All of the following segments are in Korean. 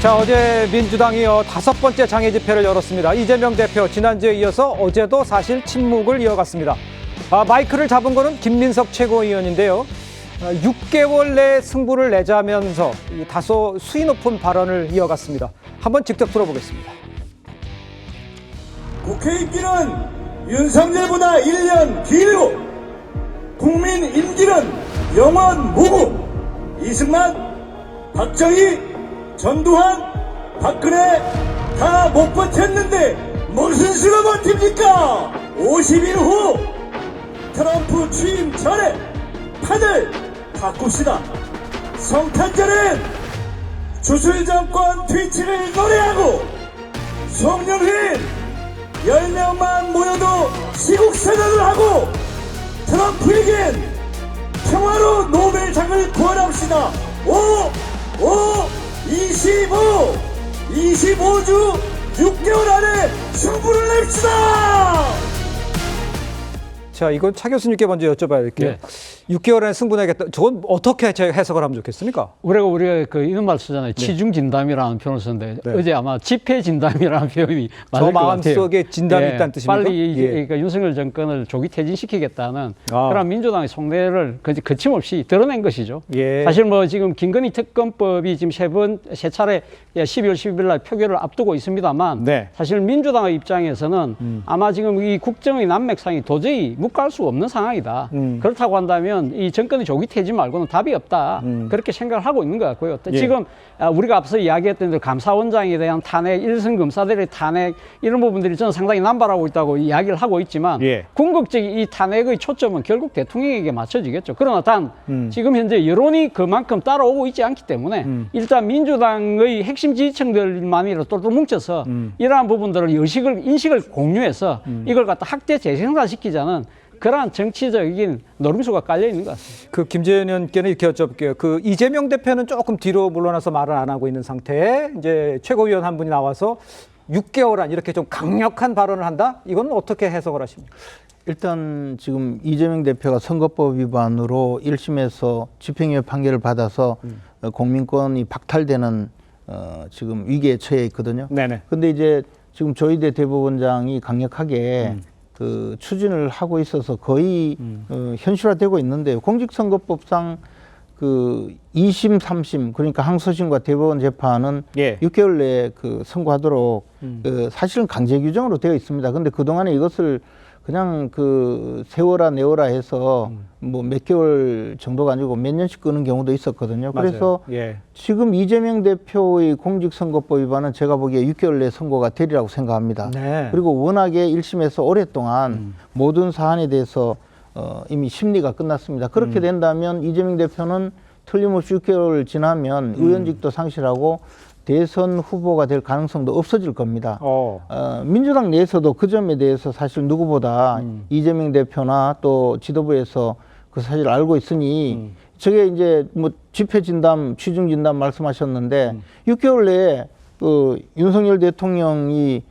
자, 어제 민주당이 5번째 장애 집회를 열었습니다. 이재명 대표 지난주에 이어서 어제도 사실 침묵을 이어갔습니다. 마이크를 잡은 거는 김민석 최고위원인데요. 6개월 내에 승부를 내자면서 다소 수위 높은 발언을 이어갔습니다. 한번 직접 들어보겠습니다. 국회 임기는 윤석열보다 1년 길고 국민 임기는 영원 무고. 이승만, 박정희, 전두환, 박근혜 다 못 버텼는데 무슨 수가 버팁니까? 50일 후 트럼프 취임 전에 판을 바꿉시다. 성탄절엔 주술정권 퇴치를 노래하고 송영길 10명만 모여도 시국선언을 하고 트럼프에겐 평화로 노벨상을 구원합시다. 25주 6개월 안에 승부를 냅시다. 자, 이건 차 교수님께 먼저 여쭤봐야 될게요. 네. 6개월 안에 승부 내겠다. 저건 어떻게 해석을 하면 좋겠습니까? 우리가 그 이런 말 쓰잖아요. 치중 진담이라는 표현을 쓰는데 네. 어제 아마 집회 진담이라는 표현이 맞을 저 것 같아요. 마음속에 진담이 있다는 뜻입니까? 빨리 예. 그러니까 윤석열 정권을 조기 퇴진시키겠다는 아. 그런 민주당의 속내를 거침없이 드러낸 것이죠. 예. 사실 뭐 지금 김건희 특검법이 지금 세 차례 12월 10일 날 표결을 앞두고 있습니다만 네. 사실 민주당의 입장에서는 아마 지금 이 국정의 난맥상이 도저히 묵과할 수 없는 상황이다. 그렇다고 한다면 이 정권의 조기 퇴진 말고는 답이 없다. 그렇게 생각을 하고 있는 것 같고요. 예. 지금 우리가 앞서 이야기했던 대로 감사원장에 대한 탄핵, 일선 검사들의 탄핵 이런 부분들이 저는 상당히 남발하고 있다고 이야기를 하고 있지만 예. 궁극적인 이 탄핵의 초점은 결국 대통령에게 맞춰지겠죠. 그러나 단 지금 현재 여론이 그만큼 따라오고 있지 않기 때문에 일단 민주당의 핵심 지지층들만이라도 똘똘 뭉쳐서 이러한 부분들을 인식을 공유해서 이걸 갖다 학대 재생산시키자는 그러한 정치적인 노림수가 깔려 있는 것 같습니다. 그 김재현 의원께는 이렇게 여쭤볼게요. 그 이재명 대표는 조금 뒤로 물러나서 말을 안 하고 있는 상태에 이제 최고위원 한 분이 나와서 6개월 안 이렇게 좀 강력한 발언을 한다? 이건 어떻게 해석을 하십니까? 일단 지금 이재명 대표가 선거법 위반으로 1심에서 집행유예 판결을 받아서 공민권이 박탈되는 지금 위기에 처해 있거든요. 네네. 근데 이제 지금 조희대 대법원장이 강력하게 그 추진을 하고 있어서 거의 현실화되고 있는데요. 공직선거법상 그 2심, 3심 그러니까 항소심과 대법원 재판은 예. 6개월 내에 그 선고하도록 사실은 강제 규정으로 되어 있습니다. 근데 그동안에 이것을 그냥 그 세워라 내워라 해서 뭐 몇 개월 정도가 아니고 몇 년씩 끄는 경우도 있었거든요. 맞아요. 그래서 예. 지금 이재명 대표의 공직선거법 위반은 제가 보기에 6개월 내에 선고가 되리라고 생각합니다. 네. 그리고 워낙에 1심에서 오랫동안 모든 사안에 대해서 이미 심리가 끝났습니다. 그렇게 된다면 이재명 대표는 틀림없이 6개월 지나면 의원직도 상실하고 대선 후보가 될 가능성도 없어질 겁니다. 민주당 내에서도 그 점에 대해서 사실 누구보다 이재명 대표나 또 지도부에서 그 사실을 알고 있으니 저게 이제 뭐 집회 진담, 취중 진담 말씀하셨는데 6개월 내에 그 윤석열 대통령이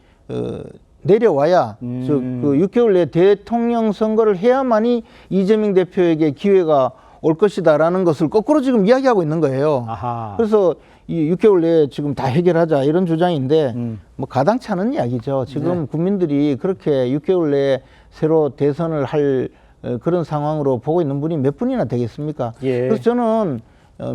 내려와야 그 6개월 내에 대통령 선거를 해야만이 이재명 대표에게 기회가 올 것이다라는 것을 거꾸로 지금 이야기하고 있는 거예요. 아하. 그래서 이 6개월 내에 지금 다 해결하자 이런 주장인데 뭐 가당치 않은 이야기죠. 지금 네. 국민들이 그렇게 6개월 내에 새로 대선을 할 그런 상황으로 보고 있는 분이 몇 분이나 되겠습니까? 예. 그래서 저는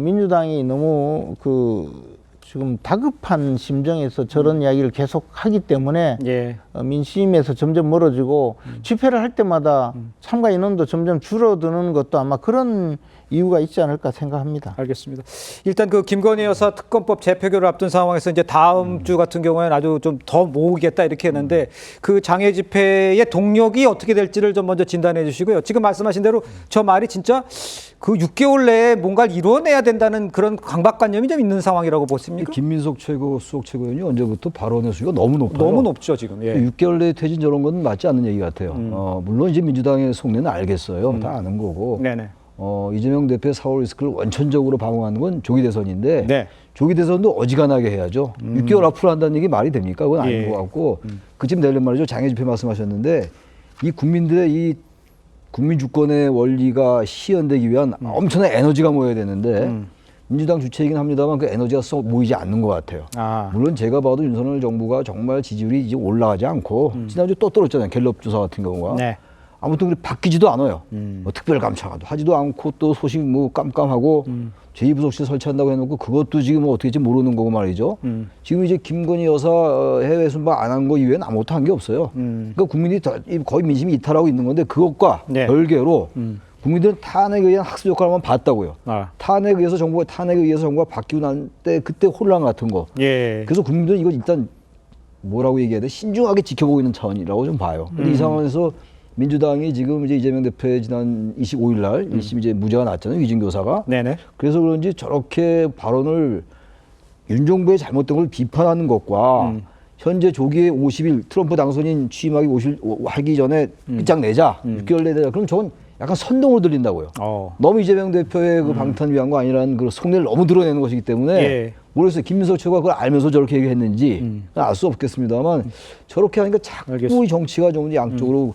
민주당이 너무 그 지금 다급한 심정에서 저런 이야기를 계속 하기 때문에 예. 민심에서 점점 멀어지고 집회를 할 때마다 참가 인원도 점점 줄어드는 것도 아마 그런 이유가 있지 않을까 생각합니다. 알겠습니다. 일단 그 김건희 여사 특검법 재표결을 앞둔 상황에서 이제 다음 주 같은 경우에는 아주 좀 더 모으겠다 이렇게 했는데 그 장애 집회의 동력이 어떻게 될지를 좀 먼저 진단해 주시고요. 지금 말씀하신 대로 저 말이 진짜 그 6개월 내에 뭔가를 이뤄내야 된다는 그런 강박관념이 좀 있는 상황이라고 보십니까? 김민석 수석 최고위원이 언제부터 발언의 수위가 너무 높아요. 너무 높죠 지금. 예. 6개월 내에 퇴진 저런 건 맞지 않는 얘기 같아요. 물론 이제 민주당의 속내는 알겠어요. 다 아는 거고. 네네. 이재명 대표의 4월 리스크를 원천적으로 방어하는 건 조기 대선인데 네. 조기 대선도 어지간하게 해야죠. 6개월 앞으로 한다는 얘기 말이 됩니까? 그건 아닌 예. 것 같고 그쯤 되려면 말이죠. 장애 집회 말씀하셨는데 이 국민들의 이 국민 주권의 원리가 실현되기 위한 엄청난 에너지가 모여야 되는데 민주당 주체이긴 합니다만 그 에너지가 썩 모이지 않는 것 같아요. 아. 물론 제가 봐도 윤석열 정부가 정말 지지율이 이제 올라가지 않고 지난주 또 떨어졌잖아요. 갤럽 조사 같은 경우가. 네. 아무튼 그렇게 바뀌지도 않아요. 뭐 특별 감찰도 하지도 않고 또 소식 뭐 깜깜하고 제2부속실 설치한다고 해놓고 그것도 지금 어떻게 될지 모르는 거고 말이죠. 지금 이제 김건희 여사 해외 순방 안 한 거 이외에는 아무것도 한 게 없어요. 그러니까 국민이 거의 민심이 이탈하고 있는 건데 그것과 네. 별개로 국민들은 탄핵에 의한 학습 효과를 한번 봤다고요. 아. 탄핵에 의해서 정부가 바뀌고 난 때 그때 혼란 같은 거. 예. 그래서 국민들은 이걸 일단 뭐라고 얘기해야 돼? 신중하게 지켜보고 있는 차원이라고 좀 봐요. 근데 이 상황에서 민주당이 지금 이제 이재명 대표의 지난 25일 날 1심 이제 무죄가 났잖아요. 위증 교사가. 네네. 그래서 그런지 저렇게 발언을 윤 정부의 잘못된 걸 비판하는 것과 현재 조기에 50일 트럼프 당선인 취임하기 50일 하기 전에 끝장내자. 6개월 내자. 그럼 저건 약간 선동으로 들린다고요. 너무 이재명 대표의 그 방탄 위한 거 아니라는 그 속내를 너무 드러내는 것이기 때문에 예. 모르겠어요. 김민석 최고가 그걸 알면서 저렇게 얘기했는지 알 수 없겠습니다만 저렇게 하니까 자꾸 알겠습니다. 이 정치가 좀 양쪽으로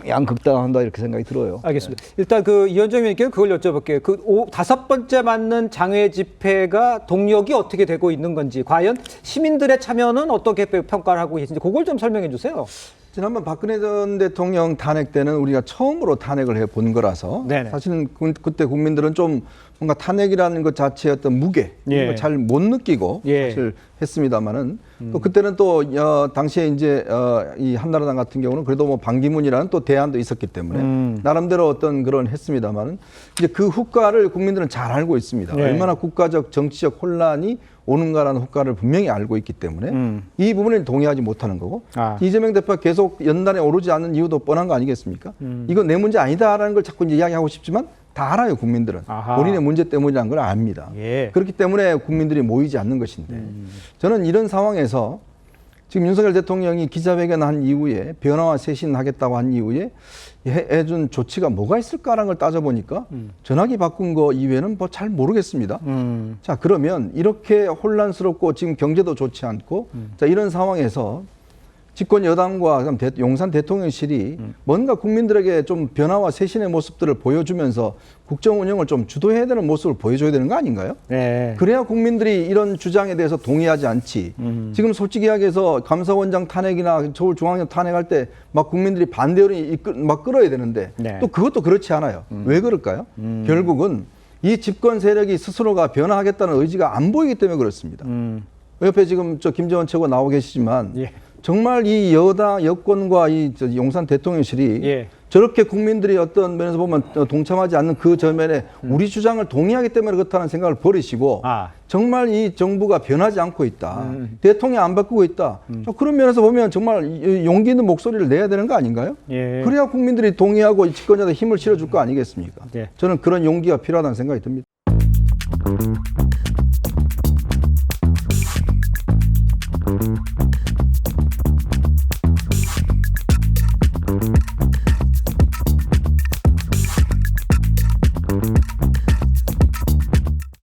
양극단한다 이렇게 생각이 들어요. 알겠습니다. 일단 그 이현정 의원님께 그걸 여쭤볼게요. 그 5번째 맞는 장외 집회가 동력이 어떻게 되고 있는 건지, 과연 시민들의 참여는 어떻게 평가를 하고 계신지 그걸 좀 설명해 주세요. 지난번 박근혜 전 대통령 탄핵 때는 우리가 처음으로 탄핵을 해본 거라서 네네. 사실은 그때 국민들은 좀 뭔가 탄핵이라는 것 자체의 어떤 무게 예. 잘 못 느끼고 예. 사실 했습니다만은 또 그때는 또 당시에 이제 이 한나라당 같은 경우는 그래도 뭐 반기문이라는 또 대안도 있었기 때문에 나름대로 어떤 그런 했습니다만은 이제 그 후과를 국민들은 잘 알고 있습니다. 예. 얼마나 국가적 정치적 혼란이 오는가라는 후과를 분명히 알고 있기 때문에 이 부분에 동의하지 못하는 거고 아. 이재명 대표가 계속 연단에 오르지 않는 이유도 뻔한 거 아니겠습니까? 이건 내 문제 아니다라는 걸 자꾸 이제 이야기하고 싶지만 다 알아요, 국민들은. 아하. 본인의 문제 때문이라는 걸 압니다. 예. 그렇기 때문에 국민들이 모이지 않는 것인데 저는 이런 상황에서 지금 윤석열 대통령이 기자회견한 이후에 변화와 쇄신하겠다고 한 이후에 해준 조치가 뭐가 있을까라는 걸 따져보니까 전화기 바꾼 거 이외에는 뭐 잘 모르겠습니다. 자, 그러면 이렇게 혼란스럽고 지금 경제도 좋지 않고 자, 이런 상황에서 집권 여당과 용산 대통령실이 뭔가 국민들에게 좀 변화와 쇄신의 모습들을 보여주면서 국정 운영을 좀 주도해야 되는 모습을 보여줘야 되는 거 아닌가요? 네. 그래야 국민들이 이런 주장에 대해서 동의하지 않지. 지금 솔직히 이야기해서 감사원장 탄핵이나 서울중앙청 탄핵할 때 막 국민들이 반대를 막 끌어야 되는데 네. 또 그것도 그렇지 않아요. 왜 그럴까요? 결국은 이 집권 세력이 스스로가 변화하겠다는 의지가 안 보이기 때문에 그렇습니다. 옆에 지금 저 김재원 최고 나오고 계시지만 예. 정말 이 여당 여권과 이 용산 대통령실이 예. 저렇게 국민들이 어떤 면에서 보면 동참하지 않는 그 전면에 우리 주장을 동의하기 때문에 그렇다는 생각을 버리시고 아. 정말 이 정부가 변하지 않고 있다. 대통령 안 바꾸고 있다. 그런 면에서 보면 정말 용기 있는 목소리를 내야 되는 거 아닌가요? 예. 그래야 국민들이 동의하고 집권자들 힘을 실어줄 거 아니겠습니까? 예. 저는 그런 용기가 필요하다는 생각이 듭니다.